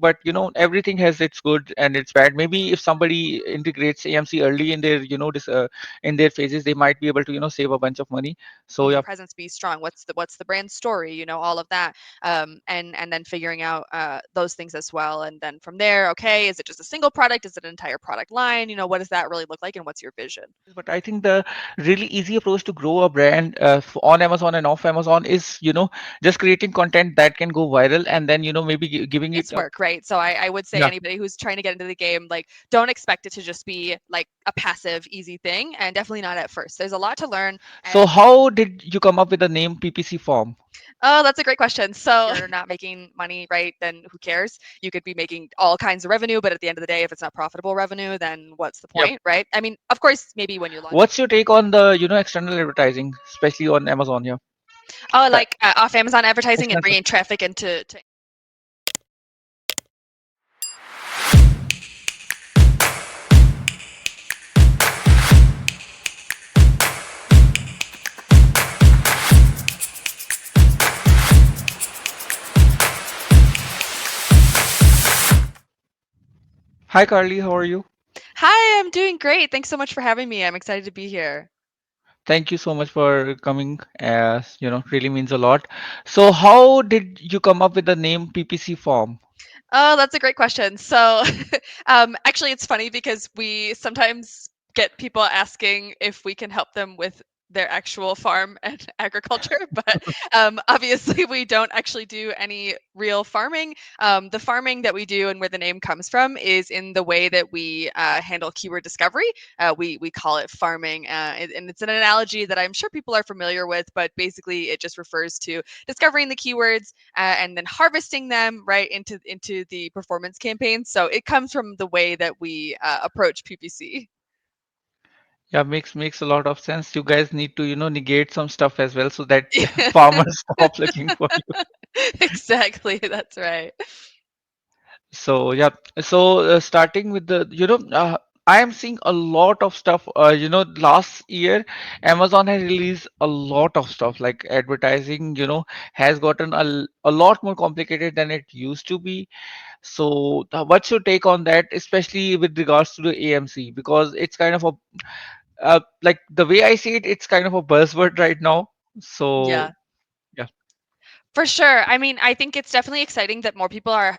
but everything has its good and its bad. Maybe if somebody integrates AMC early in their in their phases, they might be able to save a bunch of money. So yeah. Presence be strong. What's the brand story? All of that, and then figuring out those things as well. And then from there, okay, is it just a single product? Is it an entire product line? What does that really look like, and what's your vision? But I think the really easy approach to grow a brand on Amazon and off Amazon is just creating content that can go viral, and then maybe giving it It's work, right? So I would say yeah. anybody who's trying to get into the game, like, don't expect it to just be like a passive, easy thing, and definitely not at first. There's a lot to learn, So and how did you come up with the name PPC Farm? oh, that's a great question. So you're not making money, right? Then who cares? You could be making all kinds of revenue, but at the end of the day, if it's not profitable revenue, then what's the Yep. point, right? I mean, of course, maybe when you're launching. What's your take on the external advertising, especially on Amazon? Yeah. Oh, Uh, like off Amazon advertising and extensive. bringing traffic into. Hi Carly, how are you? Hi, I'm doing great. Thanks so much for having me. I'm excited to be here. Thank you so much for coming. As really means a lot. So how did you come up with the name PPC Farm? Oh, that's a great question. So, actually, it's funny because we sometimes get people asking if we can help them with their actual farm and agriculture, but obviously, we don't actually do any real farming. The farming that we do and where the name comes from is in the way that we handle keyword discovery. We call it farming, and it's an analogy that I'm sure people are familiar with, but basically, it just refers to discovering the keywords and then harvesting them right into the performance campaigns. So it comes from the way that we approach PPC. Yeah, makes a lot of sense. You guys need to negate some stuff as well so that farmers stop looking for you. Exactly, that's right. So yeah, so starting with the I am seeing a lot of stuff. Last year Amazon has released a lot of stuff like advertising. Has gotten a lot more complicated than it used to be. So what's your take on that, especially with regards to the AMC? Because it's kind of a like the way I see it, it's kind of a buzzword right now. So Yeah. yeah. For sure. I mean, I think it's definitely exciting that more people are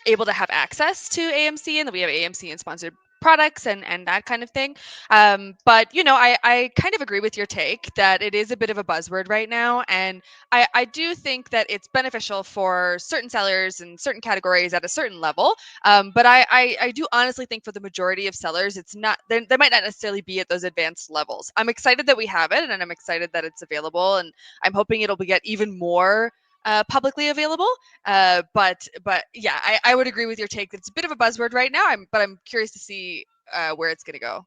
able to have access to AMC and that we have AMC and sponsored products and that kind of thing. But I kind of agree with your take that it is a bit of a buzzword right now, and I do think that it's beneficial for certain sellers and certain categories at a certain level. But I do honestly think for the majority of sellers, it's not they might not necessarily be at those advanced levels. I'm excited that we have it, and I'm excited that it's available, and I'm hoping it'll get even more publicly available. But yeah, I would agree with your take that it's a bit of a buzzword right now. I'm curious to see where it's going to go.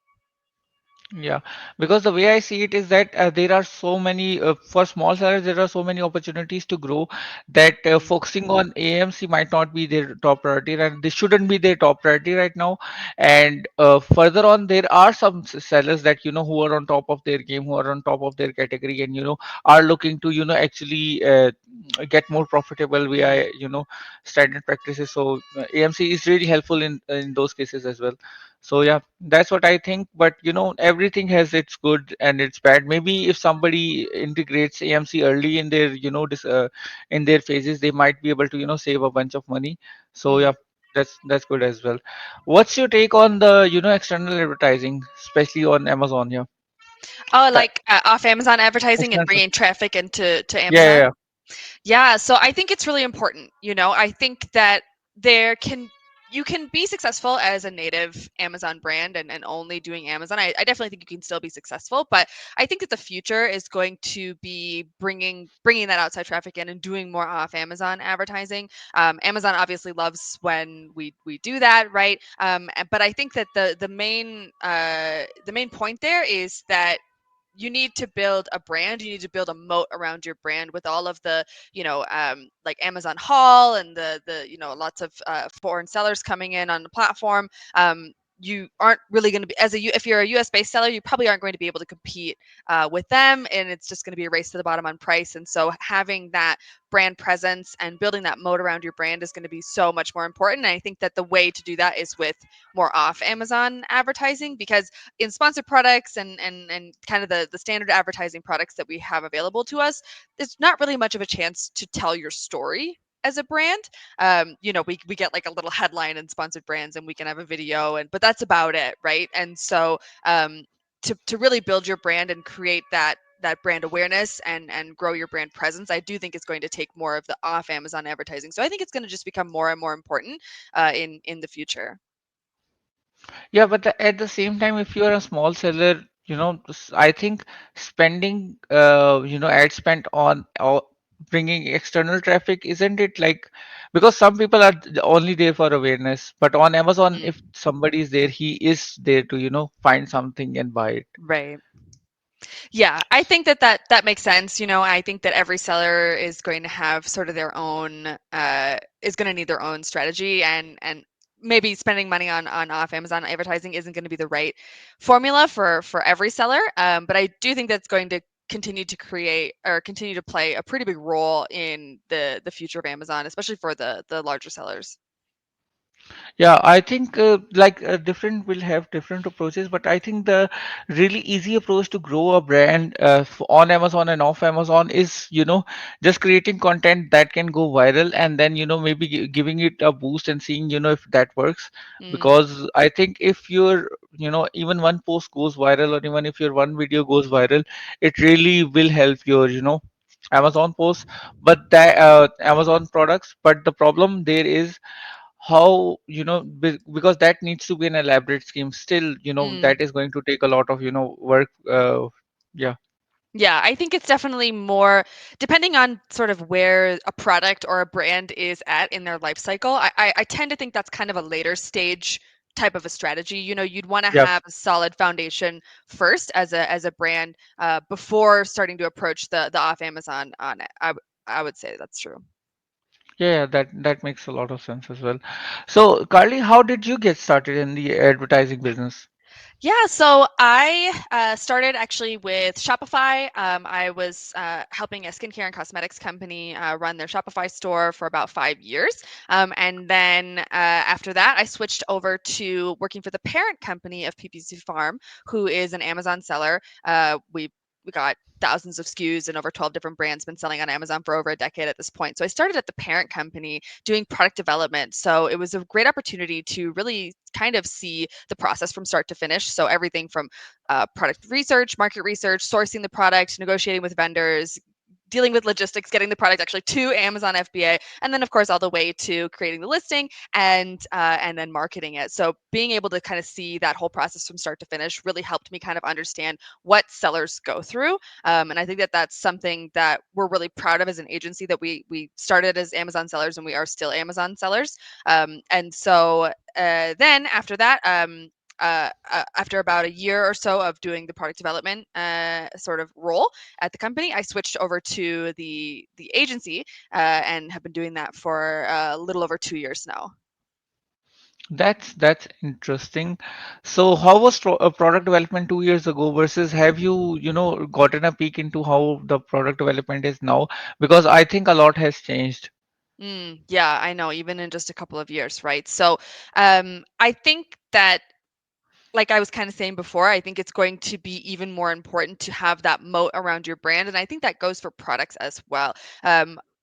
Yeah, because the way I see it is that there are so many for small sellers, there are so many opportunities to grow that Mhm. focusing on AMC might not be their top priority, and this shouldn't be their top priority right now. And further on, there are some sellers that who are on top of their game, who are on top of their category, and are looking to actually get more profitable via standard practices. So AMC is really helpful in those cases as well. So yeah, that's what I think. But everything has its good and its bad. Maybe if somebody integrates AMC early in their in their phases, they might be able to save a bunch of money. So yeah, Mhm. that's good as well. What's your take on the external advertising, especially on Amazon? Yeah. Oh, Uh, like off Amazon advertising and extensive. bringing traffic into Yeah, yeah, Amazon. yeah. Yeah, so I think it's really important. I think that there can you can be successful as a native Amazon brand and only doing Amazon. I definitely think you can still be successful, but I think that the future is going to be bringing that outside traffic in and doing more off Amazon advertising. Amazon obviously loves when we do that, right? But I think that the main point there is that you need to build a brand, you need to build a moat around your brand with all of the like Amazon haul and the lots of foreign sellers coming in on the platform. you aren't really going to be if you're a US based seller, you probably aren't going to be able to compete with them, and it's just going to be a race to the bottom on price. And so having that brand presence and building that moat around your brand is going to be so much more important. And I think that the way to do that is with more off Amazon advertising, because in sponsored products and kind of the standard advertising products that we have available to us, there's not really much of a chance to tell your story as a brand. We get like a little headline in sponsored brands, and we can have a video, and but that's about it, right? And so to really build your brand and create that brand awareness and grow your brand presence, I do think it's going to take more of the off Amazon advertising. So I think it's going to just become more and more important in the future. Yeah, but at the same time, if you are a small seller, I think spending, ad spend on bringing external traffic, isn't it like, because some people are only there for awareness, but on Amazon, Mm, if somebody is there, he is there to, find something and buy it. right. Yeah, I think that makes sense. I think that every seller is going to have sort of their own is going to need their own strategy, and maybe spending money on off Amazon advertising isn't going to be the right formula for every seller. But I do think that's going to continue to create or continue to play a pretty big role in the future of Amazon, especially for the larger sellers. Yeah, I think different will have different approaches, but I think the really easy approach to grow a brand on Amazon and off Amazon is, just creating content that can go viral, and then, maybe giving it a boost and seeing, if that works. Mm, Because I think if your, even one post goes viral, or even if your one video goes viral, it really will help your, Amazon posts, but that Amazon products. But the problem there is how, because that needs to be an elaborate scheme still, mm. that is going to take a lot of, work. Yeah. Yeah, I think it's definitely more depending on sort of where a product or a brand is at in their life cycle. I tend to think that's kind of a later stage type of a strategy. You'd want to Yeah. have a solid foundation first as a brand before starting to approach the off Amazon on it. I would say that's true. Yeah, that makes a lot of sense as well. So, Carly, how did you get started in the advertising business? Yeah, so I started actually with Shopify. I was helping a skincare and cosmetics company run their Shopify store for about 5 years. And then after that, I switched over to working for the parent company of PPC Farm, who is an Amazon seller. We got thousands of SKUs and over 12 different brands, been selling on Amazon for over a decade at this point. So I started at the parent company doing product development. So it was a great opportunity to really kind of see the process from start to finish. So everything from product research, market research, sourcing the product, negotiating with vendors, dealing with logistics, getting the product actually to Amazon FBA, and then of course all the way to creating the listing and then marketing it. So being able to kind of see that whole process from start to finish really helped me kind of understand what sellers go through. And I think that that's something that we're really proud of as an agency, that we started as Amazon sellers and we are still Amazon sellers. And so then after that, after about a year or so of doing the product development sort of role at the company, I switched over to the agency and have been doing that for a little over 2 years now. That's interesting. So, how was product development 2 years ago versus have you, gotten a peek into how the product development is now? Because I think a lot has changed. Yeah, I know, even in just a couple of years, right? So I think that, like I was kind of saying before, I think it's going to be even more important to have that moat around your brand, and I think that goes for products as well.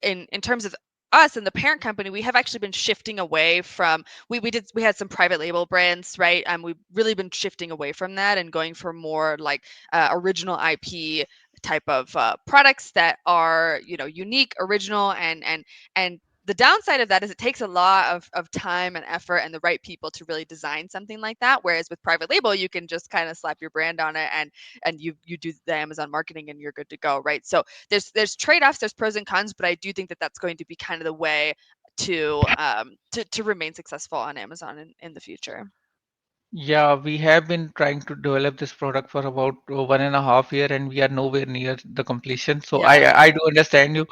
In terms of us and the parent company, we have actually been shifting away from we had some private label brands, right? We've really been shifting away from that and going for more like original IP type of products that are unique, original, and the downside of that is it takes a lot of time and effort and the right people to really design something like that. Whereas with private label, you can just kind of slap your brand on it and you do the Amazon marketing and you're good to go, right? So there's trade-offs, there's pros and cons, but I do think that that's going to be kind of the way to remain successful on Amazon in the future. Yeah, we have been trying to develop this product for about 1.5 year, and we are nowhere near the completion. So Yeah. I do understand you.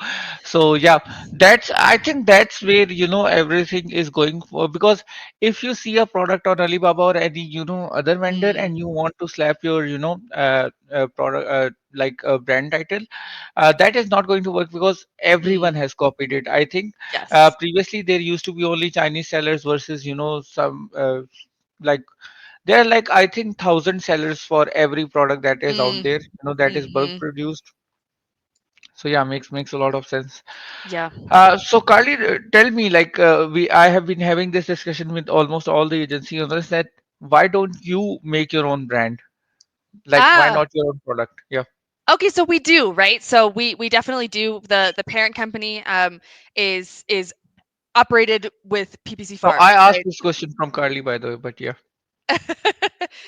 So yeah, that's I think that's where everything is going for, because if you see a product on Alibaba or any other vendor, Mm, and you want to slap your product like a brand title, that is not going to work because everyone mm, has copied it. I think yes. previously there used to be only Chinese sellers versus some like there are like I think 1,000 sellers for every product that is out Mm, there, that is bulk mm-hmm. produced. So yeah, makes a lot of sense. Yeah. So Carly, tell me, like I have been having this discussion with almost all the agency owners that why don't you make your own brand? Like why Ah, not your own product? Yeah. okay, so we do, right? So we definitely do. The parent company is operated with PPC No, Farm, I asked right? this question from Carly, by the way, but yeah.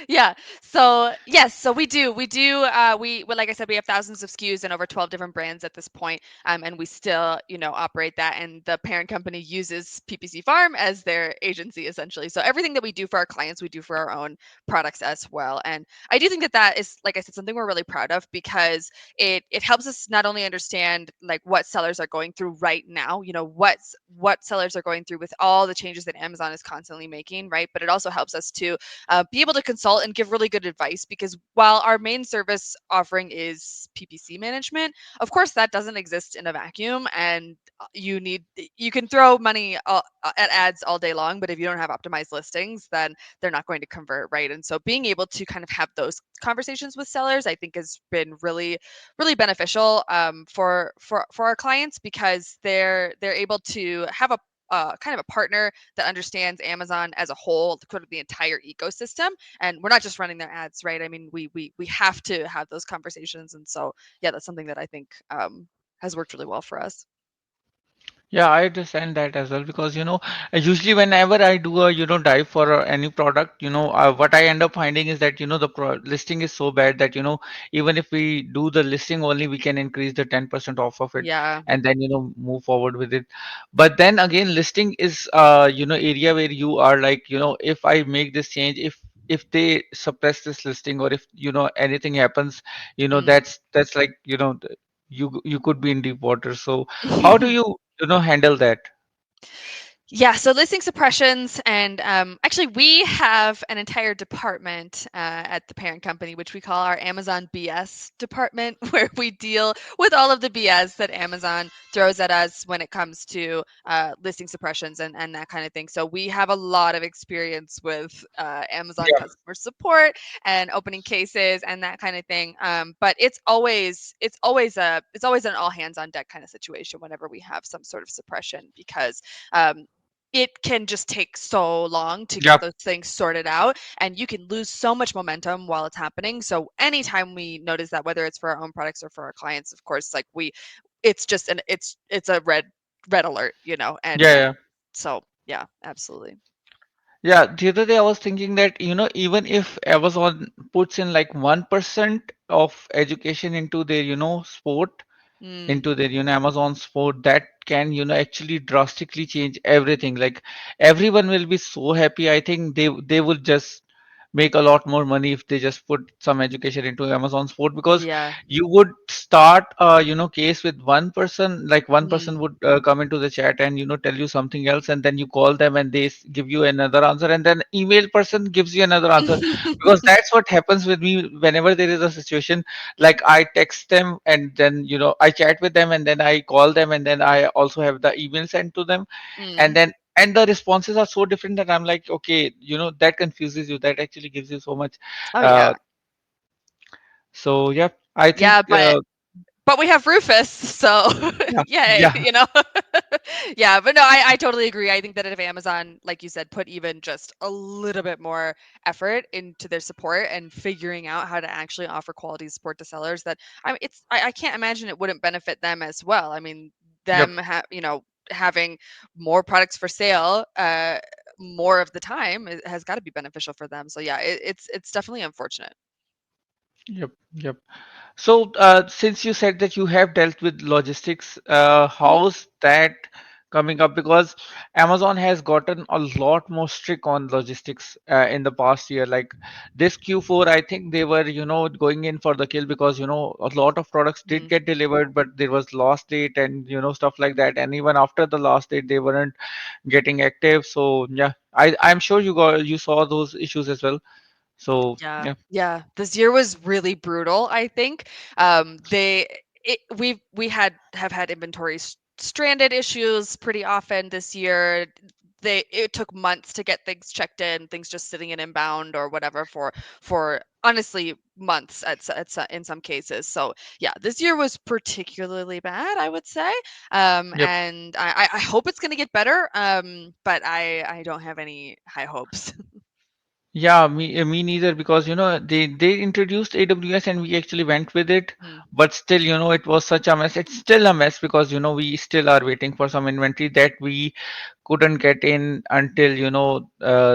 Yeah. So yes, so we do well, like I said, we have thousands of SKUs and over 12 different brands at this point. And we still, operate that, and the parent company uses PPC Farm as their agency essentially. So everything that we do for our clients, we do for our own products as well. And I do think that that is, like I said, something we're really proud of, because it helps us not only understand like what sellers are going through right now, what sellers are going through with all the changes that Amazon is constantly making, right? But it also helps us to be able to consult and give really good advice, because while our main service offering is PPC management, of course that doesn't exist in a vacuum, and you can throw money at ads all day long, but if you don't have optimized listings, then they're not going to convert, right? And so being able to kind of have those conversations with sellers, I think, has been really beneficial, for our clients, because they're able to have a kind of a partner that understands Amazon as a whole, sort of the entire ecosystem. And we're not just running their ads, right? I mean, we have to have those conversations, and so yeah, that's something that I think has worked really well for us. Yeah, I understand that as well because usually whenever I do a dive for any product, what I end up finding is that the listing is so bad that even if we do the listing only, we can increase the 10% off of it, Yeah. and then move forward with it. But then again, listing is area where you are like if I make this change, if they suppress this listing, or if anything happens, Mm. that's like you could be in deep water. So how do you handle that? Yeah, so listing suppressions, and actually, we have an entire department at the parent company, which we call our Amazon BS department, where we deal with all of the BS that Amazon throws at us when it comes to listing suppressions and that kind of thing. So we have a lot of experience with Amazon Yeah. customer support and opening cases and that kind of thing. But it's always an all hands on deck kind of situation whenever we have some sort of suppression, because um, it can just take so long to get Yeah. those things sorted out, and you can lose so much momentum while it's happening. So anytime we notice that, whether it's for our own products or for our clients, of course, like it's just it's a red alert, Yeah. and Yeah. so yeah, absolutely. Yeah, the other day I was thinking that, even if Amazon puts in like 1% of education into their, sport, Mm, into their Amazon sport, that can actually drastically change everything. Like everyone will be so happy. I think they would just make a lot more money if they just put some education into Amazon sport, because yeah. you would start a case with one person. Like one Mm. person would come into the chat and tell you something else, and then you call them and they give you another answer, and then email person gives you another answer, because that's what happens with me whenever there is a situation. Like I text them, and then I chat with them, and then I call them, and then I also have the email sent to them, and Mm. then and the responses are so different that I'm like, okay, that confuses you, that actually gives you so much. Oh yeah. uh so yeah, I think Yeah, but we have Rufus, so yeah, yay, yeah, Yeah, but no, I totally agree. I think that if Amazon, like you said, put even just a little bit more effort into their support and figuring out how to actually offer quality support to sellers, that I can't imagine it wouldn't benefit them as well. I mean, yep, having more products for sale more of the time has got to be beneficial for them. So yeah, it's definitely unfortunate. yep. So since you said that you have dealt with logistics, Mhm. how's that coming up, because Amazon has gotten a lot more strict on logistics in the past year. Like this Q4, I think they were, going in for the kill, because, a lot of products did Mm. get delivered, but there was last date and, stuff like that. And even after the last date, they weren't getting active. So yeah, I'm sure you saw those issues as well. So Yeah, yeah. yeah. This year was really brutal, I think. We have had inventory stranded issues pretty often this year. It took months to get things checked in, things just sitting in inbound or whatever for honestly months in some cases. So yeah, this year was particularly bad, I would say. Yep. And I hope it's going to get better. But I don't have any high hopes. Yeah, me neither, because they introduced AWS and we actually went with it, Mm, but still, it was such a mess. It's still a mess, because we still are waiting for some inventory that we couldn't get in until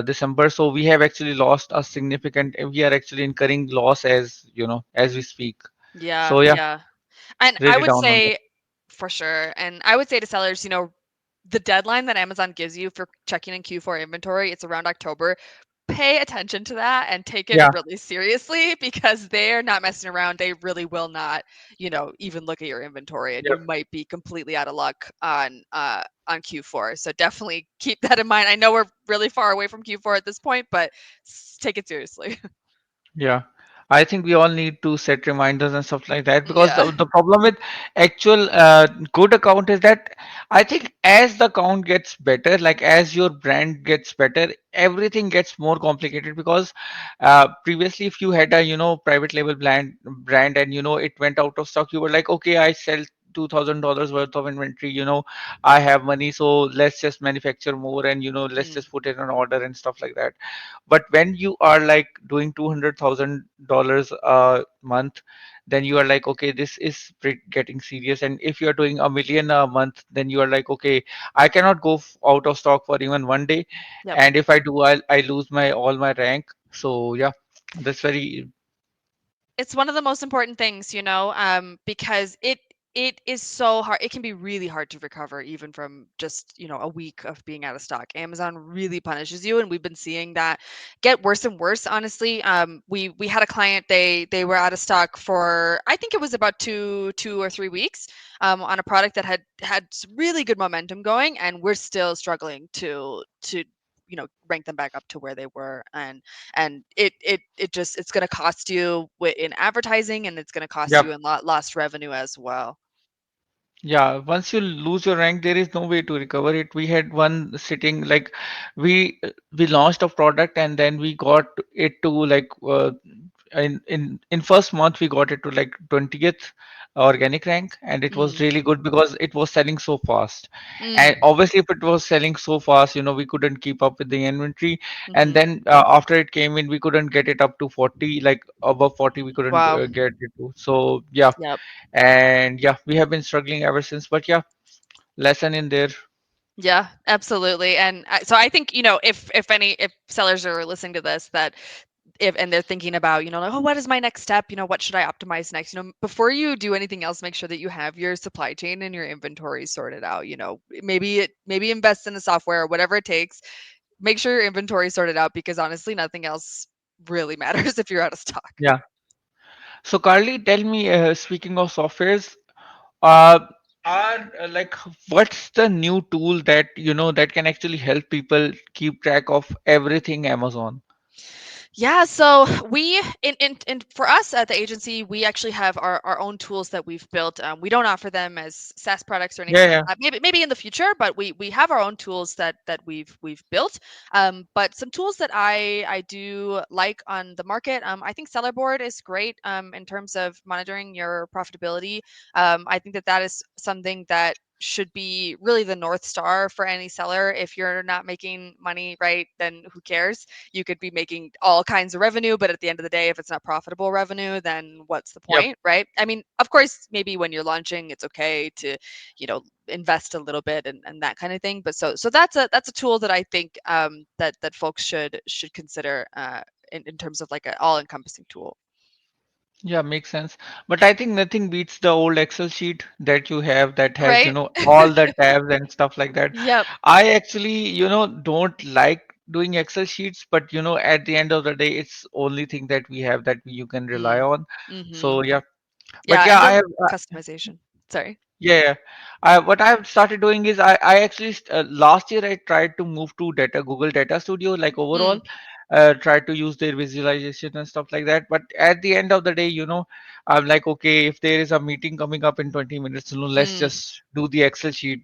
December. So we have actually lost a significant. We are actually incurring loss as we speak. yeah, So yeah, yeah. And I really would down on that. say for sure. And I would say to sellers, the deadline that Amazon gives you for checking in Q4 inventory, it's around October. Pay attention to that and take it Yeah. really seriously because they're not messing around. They really will not, even look at your inventory and you Yep. might be completely out of luck on Q4. So definitely keep that in mind. I know we're really far away from Q4 at this point, but take it seriously. Yeah, I think we all need to set reminders and stuff like that, because Yeah. the problem with actual good account is that I think as the account gets better, like as your brand gets better, everything gets more complicated, because previously if you had a private label brand and it went out of stock, you were like, okay, I sell $2,000 worth of inventory, I have money, so let's just manufacture more, and let's Mm, just put it on order and stuff like that. But when you are like doing $200,000 a month, then you are like, okay, this is getting serious. And if you are doing a million a month, then you are like, okay, I cannot go out of stock for even one day, yep. and if I do, I lose my all my rank. So yeah, that's very. It's one of the most important things, because it is so hard. It can be really hard to recover even from just, a week of being out of stock. Amazon really punishes you, and we've been seeing that get worse and worse, honestly. We had a client, they were out of stock for I think it was about 2 or 3 weeks on a product that had really good momentum going, and we're still struggling to rank them back up to where they were. And it's going to cost you in advertising, and it's going to cost Yeah. you in lost revenue as well. Yeah, once you lose your rank, there is no way to recover it. We had one sitting, like we launched a product, and then we got it to like in first month we got it to like 20th organic rank, and it was Mm, really good because it was selling so fast. And mm, obviously, if it was selling so fast, we couldn't keep up with the inventory. And hmm. then after it came in, we couldn't get it up to 40, like above 40, we couldn't Wow. get it to. So yeah, Yep. and yeah, we have been struggling ever since. But yeah, lesson in there. Yeah, absolutely. And so I think, if sellers are listening to this, that if and they're thinking about, like, oh, what is my next step, what should I optimize next, before you do anything else, make sure that you have your supply chain and your inventory sorted out. Maybe invest in the software, whatever it takes. Make sure your inventory is sorted out, because honestly nothing else really matters if you're out of stock. Yeah. So Carly, tell me, speaking of softwares, uh, are like what's the new tool that that can actually help people keep track of everything Amazon? Yeah, so we in for us at the agency, we actually have our own tools that we've built. We don't offer them as SaaS products or Yeah, anything like yeah, that. Maybe in the future, but we have our own tools that we've built. But some tools that I do like on the market. I think Sellerboard is great in terms of monitoring your profitability. I think that is something that should be really the north star for any seller. If you're not making money, right, then who cares? You could be making all kinds of revenue, but at the end of the day, if it's not profitable revenue, then what's the yep, point, right? I mean, of course, maybe when you're launching, it's okay to, invest a little bit and that kind of thing. But so that's a tool that I think that folks should consider in terms of like an all encompassing tool. Yeah, makes sense. But I think nothing beats the old Excel sheet that you have that has, Right? all the tabs and stuff like that. Yep. I actually, don't like doing Excel sheets, but at the end of the day, it's only thing that we have that you can rely Mm. on. Mhm. So yeah, but Yeah, yeah, and I the have. customization. Sorry. Yeah, yeah. What I've started doing is I actually last year I tried to move to Google Data Studio, like Mm. overall, tried to use their visualization and stuff like that. But at the end of the day, I'm like, okay, if there is a meeting coming up in 20 minutes, let's Mm. just do the Excel sheet.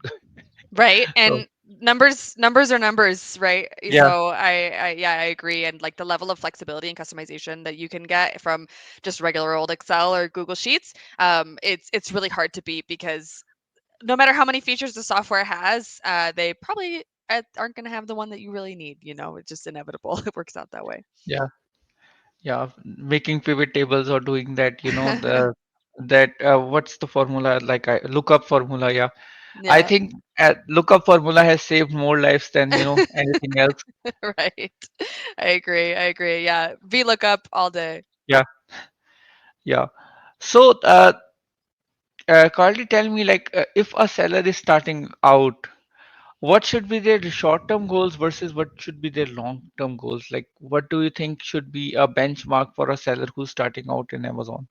Right, So and numbers are numbers, right? yeah, So I yeah, I agree, and like the level of flexibility and customization that you can get from just regular old Excel or Google Sheets, it's really hard to beat because no matter how many features the software has, they probably aren't going to have the one that you really need. It's just inevitable. It works out that way. yeah, yeah. Making pivot tables or doing that, what's the formula? Like I lookup formula. Yeah, I Yeah. think lookup formula has saved more lives than anything else. Right. I agree. I agree. Yeah. VLOOKUP all day. Yeah, yeah. So, Carly, tell me, like, if a seller is starting out, what should be their short-term goals versus what should be their long-term goals? Like, what do you think should be a benchmark for a seller who's starting out in Amazon?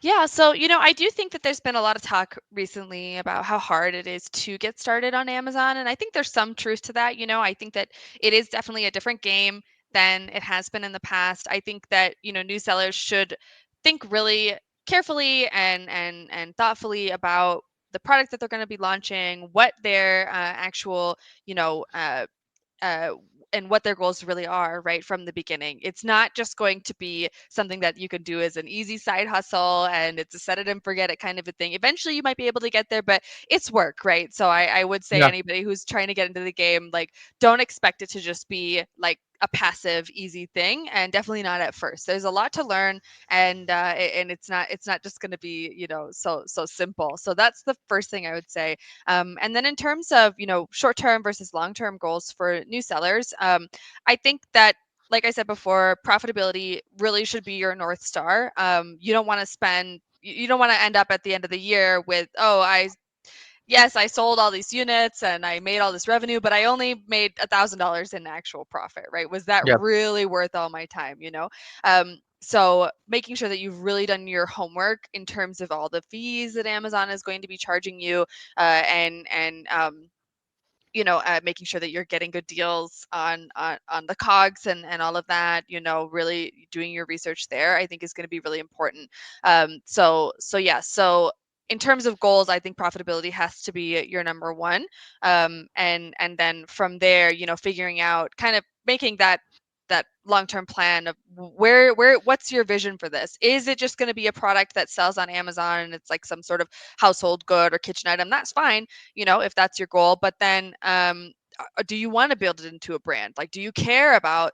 Yeah, so I do think that there's been a lot of talk recently about how hard it is to get started on Amazon, and I think there's some truth to that. I think that it is definitely a different game than it has been in the past. I think that new sellers should think really carefully and thoughtfully about the product that they're going to be launching, what their actual uh, and what their goals really are right from the beginning. It's not just going to be something that you can do as an easy side hustle and it's a set it and forget it kind of a thing. Eventually, you might be able to get there, but it's work, right? So I would say Yeah, anybody who's trying to get into the game, like, don't expect it to just be like a passive, easy thing, and definitely not at first. There's a lot to learn, and it's not just going to be so simple. So that's the first thing I would say. And then in terms of short term versus long term goals for new sellers, I think that like I said before, profitability really should be your north star. You don't want to spend. You don't want to end up at the end of the year with, oh, yes, I sold all these units and I made all this revenue, but I only made $1,000 in actual profit, right? Was that yeah, really worth all my time? So making sure that you've really done your homework in terms of all the fees that Amazon is going to be charging you, and making sure that you're getting good deals on the cogs and all of that. Really doing your research there, I think, is going to be really important. So yeah. So in terms of goals, I think profitability has to be your number one. And then from there, figuring out, kind of making that long-term plan of where what's your vision for this. Is it just going to be a product that sells on Amazon and it's like some sort of household good or kitchen item? That's fine, if that's your goal. But then, do you want to build it into a brand? Like, do you care about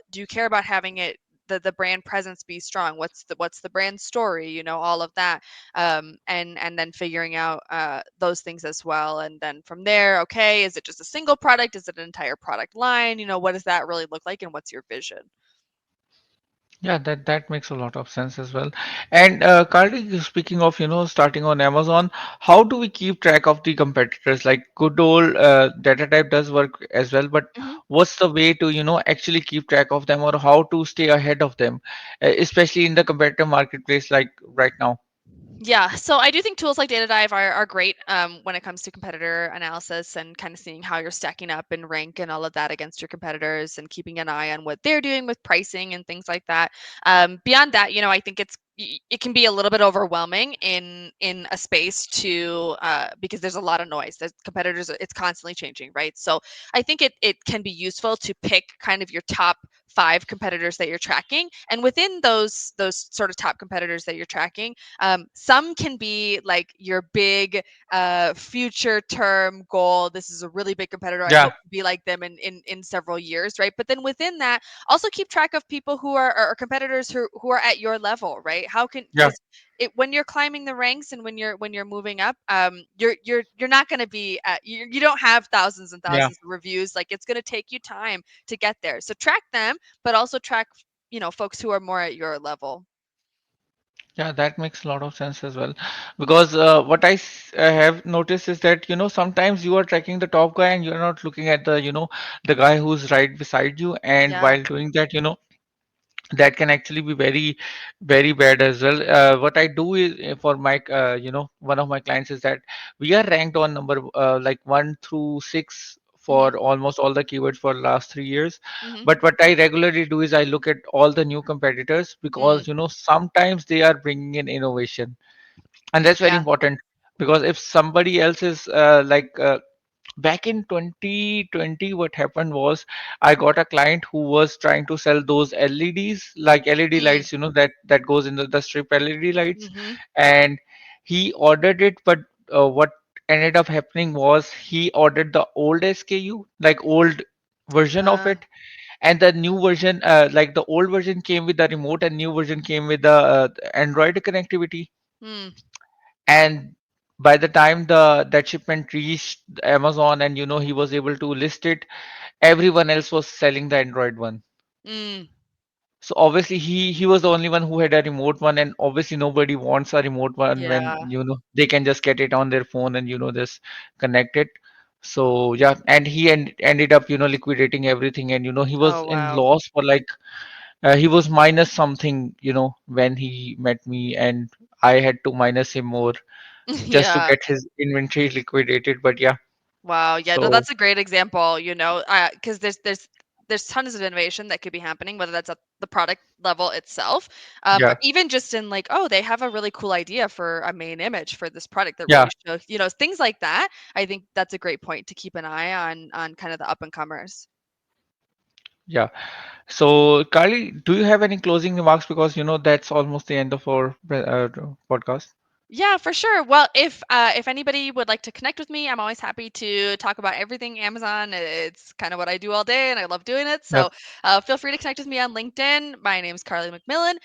having it, the brand presence be strong? What's the brand story? All of that, and then figuring out those things as well. And then from there, okay, is it just a single product? Is it an entire product line? What does that really look like, and what's your vision? yeah. That makes a lot of sense as well. And Carly, speaking of starting on Amazon, how do we keep track of the competitors? Like good old data type does work as well, but Mhm. what's the way to actually keep track of them, or how to stay ahead of them, especially in the competitive marketplace like right now? Yeah, so I do think tools like Data Dive are great when it comes to competitor analysis and kind of seeing how you're stacking up and rank and all of that against your competitors and keeping an eye on what they're doing with pricing and things like that. Beyond that, I think it can be a little bit overwhelming in a space to because there's a lot of noise. There's competitors, it's constantly changing, right? So I think it can be useful to pick kind of your top five competitors that you're tracking, and within those sort of top competitors that you're tracking, some can be like your big future term goal. This is a really big competitor. I Yeah, hope to be like them in several years, right? But then within that, also keep track of people who are competitors who are at your level, right? How can yeah, because when you're climbing the ranks and when you're moving up, you're not going to be you don't have thousands and yeah. thousands of reviews. Like, it's going to take you time to get there. So track them, but also track folks who are more at your level. Yeah, that makes a lot of sense as well. Because what have noticed is that, sometimes you are tracking the top guy and you're not looking at the guy who's right beside you. And Yeah. while doing that, that can actually be very, very bad as well. What I do is, for my one of my clients, is that we are ranked on number like 1 through 6 Mhm. for almost all the keywords for last 3 years. Mhm. But what I regularly do is I look at all the new competitors, Mm. because sometimes they are bringing in innovation, and that's very Yeah. important. Because if somebody else is back in 2020, what happened was, I got a client who was trying to sell those LEDs, like LED Mm. lights, that goes into the strip LED lights. Mhm. And he ordered it, but what ended up happening was, he ordered the old SKU, like old version of Uh. it. And the new version, like the old version came with the remote, and new version came with the Android connectivity. Mm. And by the time that shipment reached Amazon, and he was able to list it, everyone else was selling the Android one. Mm. So obviously he was the only one who had a remote one, and obviously nobody wants a remote one when Yeah. they can just get it on their phone and just connect it. So yeah, and he ended up liquidating everything, and he was Oh, in wow. loss for like, he was minus something, when he met me, and I had to minus him more just to Yeah. get his inventory liquidated. But yeah, Wow, yeah, no, so that's a great example, because there's tons of innovation that could be happening, whether that's at the product level itself, or yeah, even just in like, oh, they have a really cool idea for a main image for this product that yeah, really shows, things like that. I think that's a great point to keep an eye on kind of the up and comers. yeah. So Carly, do you have any closing remarks? Because that's almost the end of our podcast. Yeah, for sure. Well, if anybody would like to connect with me, I'm always happy to talk about everything Amazon. It's kind of what I do all day, and I love doing it. Yep. So feel free to connect with me on LinkedIn. My name's Carly Mcmillen.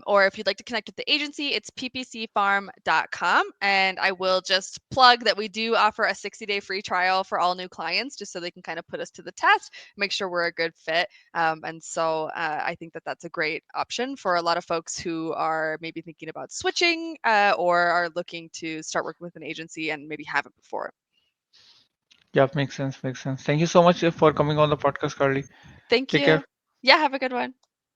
Or if you'd like to connect with the agency, it's ppcfarm.com. And I will just plug that we do offer a 60-day free trial for all new clients, just so they can kind of put us to the test, make sure we're a good fit. And so I think that that's a great option for a lot of folks who are maybe thinking about switching or are looking to start working with an agency and maybe haven't before. Yeah, makes sense, makes sense. Thank you so much for coming on the podcast, Carly. Thank Take care. you. Yeah, have a good one.